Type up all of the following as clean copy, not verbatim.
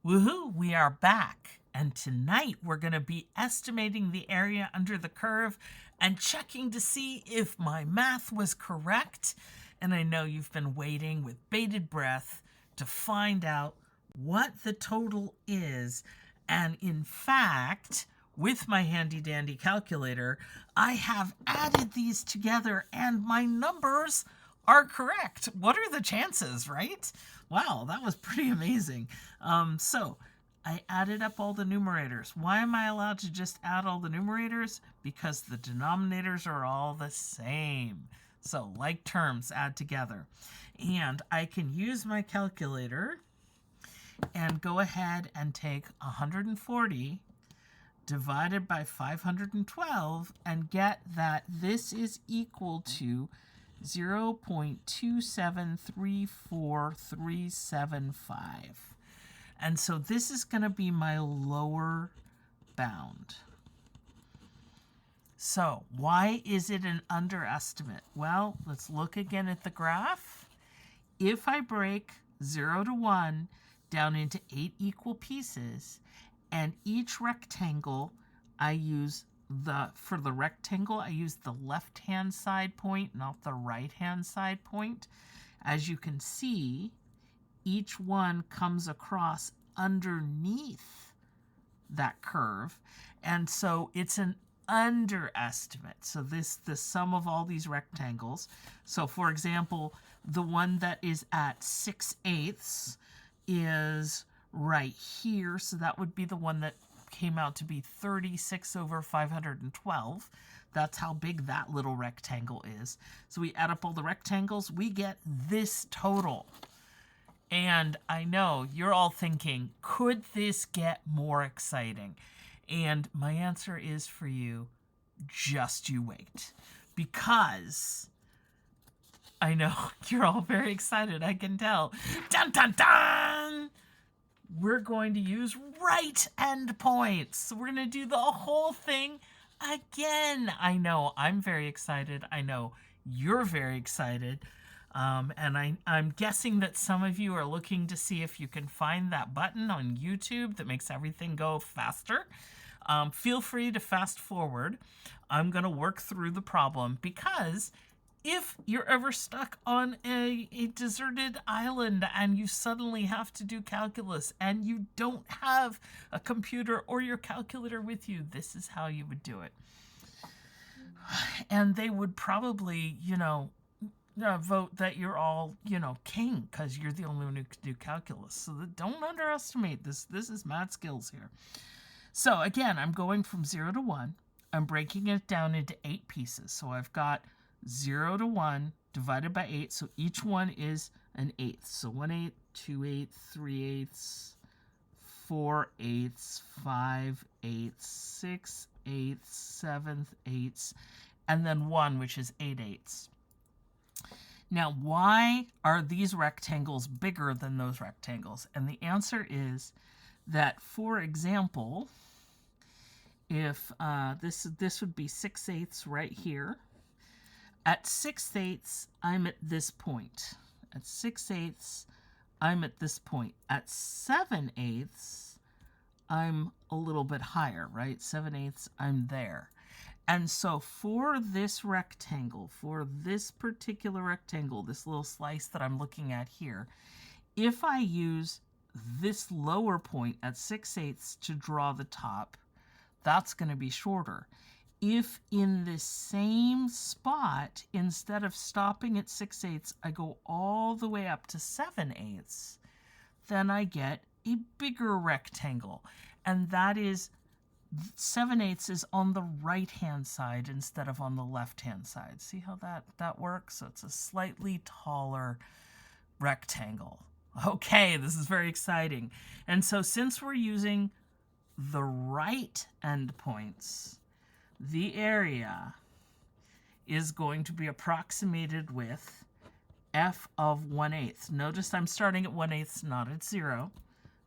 Woohoo, we are back. And tonight we're going to be estimating the area under the curve and checking to see if my math was correct. And I know you've been waiting with bated breath to find out what the total is. And in fact, with my handy dandy calculator, I have added these together and my numbers are correct. What are the chances, right? Wow, that was pretty amazing. So I added up all the numerators. Why am I allowed to just add all the numerators? Because the denominators are all the same. So like terms add together. And I can use my calculator and go ahead and take 140 divided by 512 and get that this is equal to 0.2734375. And so this is going to be my lower bound. So why is it an underestimate? Well, let's look again at the graph. If I break 0 to 1 down into 8 equal pieces, and each rectangle I use for the rectangle, I use the left-hand side point, not the right-hand side point. As you can see, each one comes across underneath that curve. And so it's an underestimate. So the sum of all these rectangles. So for example, the one that is at 6/8 is right here. So that would be the one that came out to be 36 over 512. That's how big that little rectangle is. So we add up all the rectangles, we get this total. And I know you're all thinking, could this get more exciting? And my answer is for you, just you wait. Because I know you're all very excited, I can tell. Dun dun dun! We're going to use right endpoints. So we're going to do the whole thing again. I know I'm very excited. I know you're very excited. And I'm guessing that some of you are looking to see if you can find that button on YouTube that makes everything go faster. Feel free to fast forward. I'm going to work through the problem because if you're ever stuck on a deserted island and you suddenly have to do calculus and you don't have a computer or your calculator with you, this is how you would do it. And they would probably, vote that you're all, king because you're the only one who can do calculus. So don't underestimate this. This is math skills here. So again, I'm going from 0 to 1. I'm breaking it down into 8 pieces. So I've got 0 to 1 divided by 8. So each one is an eighth. So 1/8, 2/8, 3/8, 4/8, 5/8, 6/8, 7/8, and then 1, which is 8/8. Now, why are these rectangles bigger than those rectangles? And the answer is that, for example, if this would be 6/8 right here. At 6/8, I'm at this point. At 6/8, I'm at this point. At 7/8, I'm a little bit higher, right? 7/8, I'm there. And so for this rectangle, for this particular rectangle, this little slice that I'm looking at here, if I use this lower point at 6/8 to draw the top, that's going to be shorter. If in this same spot, instead of stopping at 6/8, I go all the way up to 7/8, then I get a bigger rectangle. And that is 7/8 is on the right-hand side instead of on the left-hand side. See how that works? So it's a slightly taller rectangle. Okay, this is very exciting. And so since we're using the right endpoints, the area is going to be approximated with f of 1/8. Notice I'm starting at 1/8, not at 0,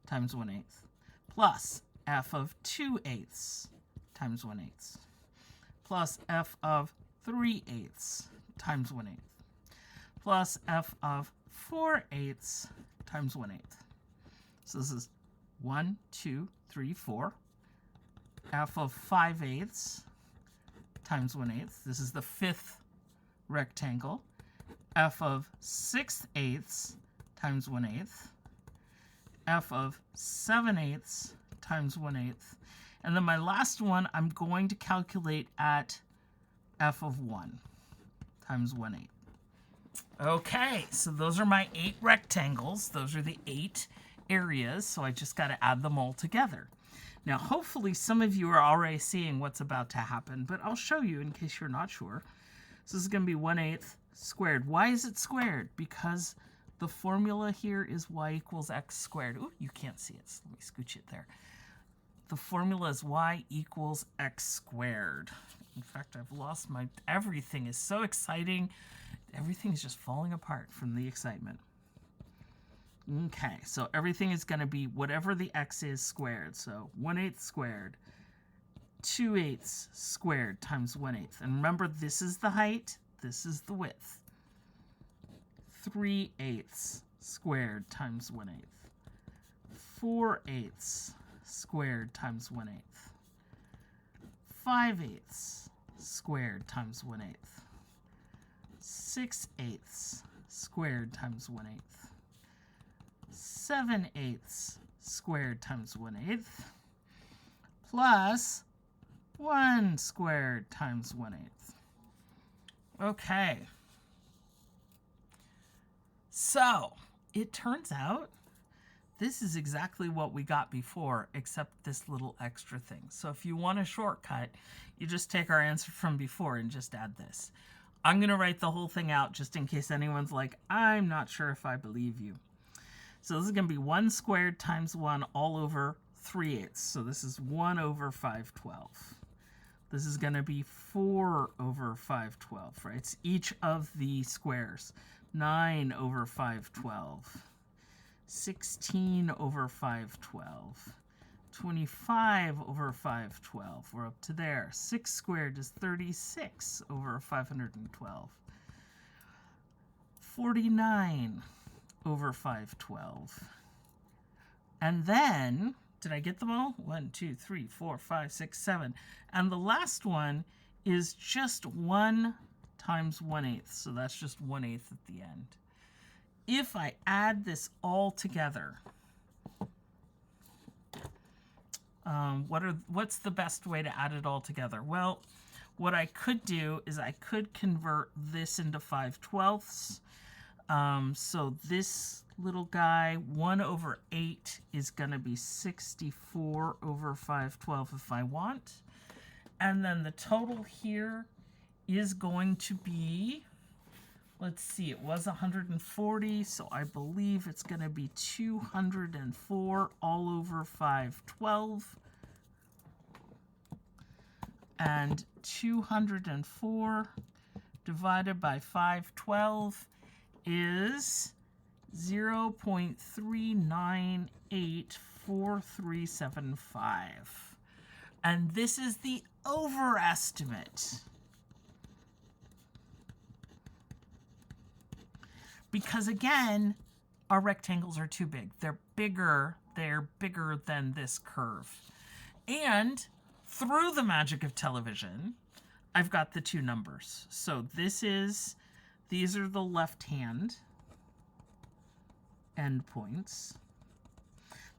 times 1/8, plus f of 2/8 times 1/8, plus f of 3/8 times 1/8, plus f of 4/8 times 1/8. So this is 1, 2, 3, 4. F of 5/8 times 1/8. This is the fifth rectangle. F of 6/8 times 1/8. F of 7/8 times 1/8. And then my last one, I'm going to calculate at F of 1 times 1/8. Okay, so those are my 8 rectangles. Those are the 8 areas, so I just got to add them all together. Now, hopefully some of you are already seeing what's about to happen, but I'll show you in case you're not sure. So this is going to be 1/8 squared. Why is it squared? Because the formula here is y equals x squared. Ooh, you can't see it, so let me scooch it there. The formula is y equals x squared. In fact, I've lost my... Everything is so exciting. Everything is just falling apart from the excitement. Okay, so everything is going to be whatever the x is squared. So 1/8 squared, 2/8 squared times 1/8. And remember, this is the height, this is the width. 3/8 squared times 1/8. 4/8 squared times 1/8. 5/8 squared times 1/8. 6/8 squared times 1/8. 7/8 squared times 1/8 plus 1 squared times 1/8. Okay. So, it turns out this is exactly what we got before, except this little extra thing. So if you want a shortcut, you just take our answer from before and just add this. I'm going to write the whole thing out just in case anyone's like, I'm not sure if I believe you. So this is going to be 1 squared times 1 all over 3/8. So this is 1 over 5/12. This is going to be 4 over 5/12, right? It's each of the squares. 9 over 5/12. 16 over 5/12. 25 over 5/12. We're up to there. 6 squared is 36 over 512. 49 over 512. And then, did I get them all? 1, 2, 3, 4, 5, 6, 7. And the last one is just 1 times 1/8. So that's just 1/8 at the end. If I add this all together, what's the best way to add it all together? Well, what I could do is I could convert this into 5/12. So this little guy, 1 over 8 is going to be 64 over 5/12 if I want. And then the total here is going to be, let's see, it was 140, so I believe it's going to be 204 all over 5/12. And 204 divided by 5/12 is 0.3984375. And this is the overestimate. Because again, our rectangles are too big. They're bigger than this curve. And through the magic of television, I've got the two numbers. So these are the left-hand endpoints.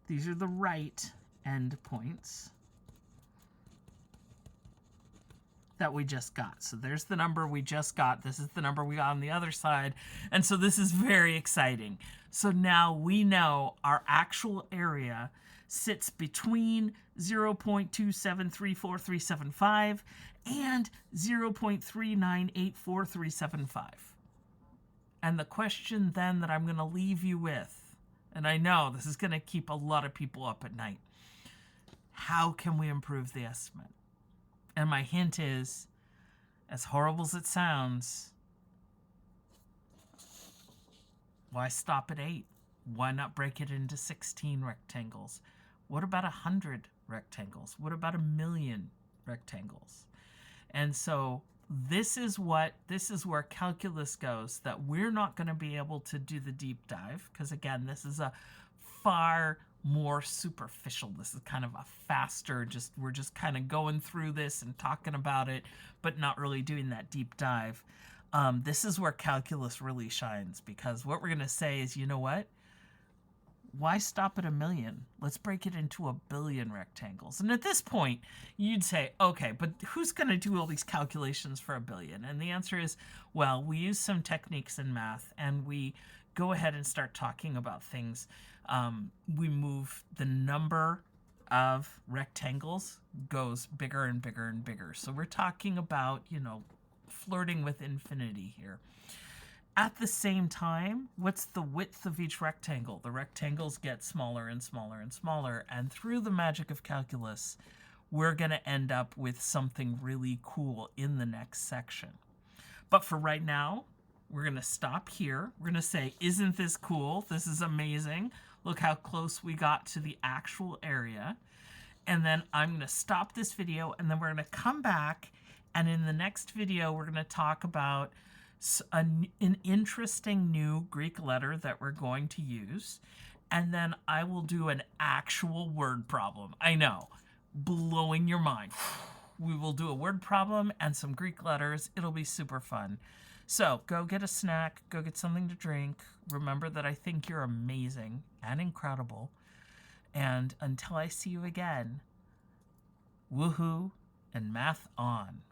These are the right endpoints that we just got. So there's the number we just got. This is the number we got on the other side. And so this is very exciting. So now we know our actual area sits between 0.2734375 and 0.3984375. And the question then that I'm going to leave you with, and I know this is going to keep a lot of people up at night, how can we improve the estimate? And my hint is, as horrible as it sounds, why stop at 8? Why not break it into 16 rectangles? What about 100 rectangles? What about 1,000,000 rectangles? And so this is where calculus goes, that we're not going to be able to do the deep dive, because again, this is a far more superficial. This is kind of a faster, we're just kind of going through this and talking about it, but not really doing that deep dive. This is where calculus really shines, because what we're going to say is, you know what? Why stop at 1,000,000? Let's break it into 1,000,000,000 rectangles. And at this point, you'd say, okay, but who's going to do all these calculations for 1,000,000,000? And the answer is, well, we use some techniques in math, and we go ahead and start talking about things. We move the number of rectangles goes bigger and bigger and bigger. So we're talking about, flirting with infinity here. At the same time, what's the width of each rectangle? The rectangles get smaller and smaller and smaller, and through the magic of calculus, we're going to end up with something really cool in the next section. But for right now, we're going to stop here. We're going to say, isn't this cool? This is amazing. Look how close we got to the actual area. And then I'm going to stop this video, and then we're going to come back, and in the next video, we're going to talk about an interesting new Greek letter that we're going to use, and then I will do an actual word problem. I know, blowing your mind. We will do a word problem and some Greek letters. It'll be super fun. So go get a snack, go get something to drink. Remember that I think you're amazing and incredible. And until I see you again, woohoo and math on.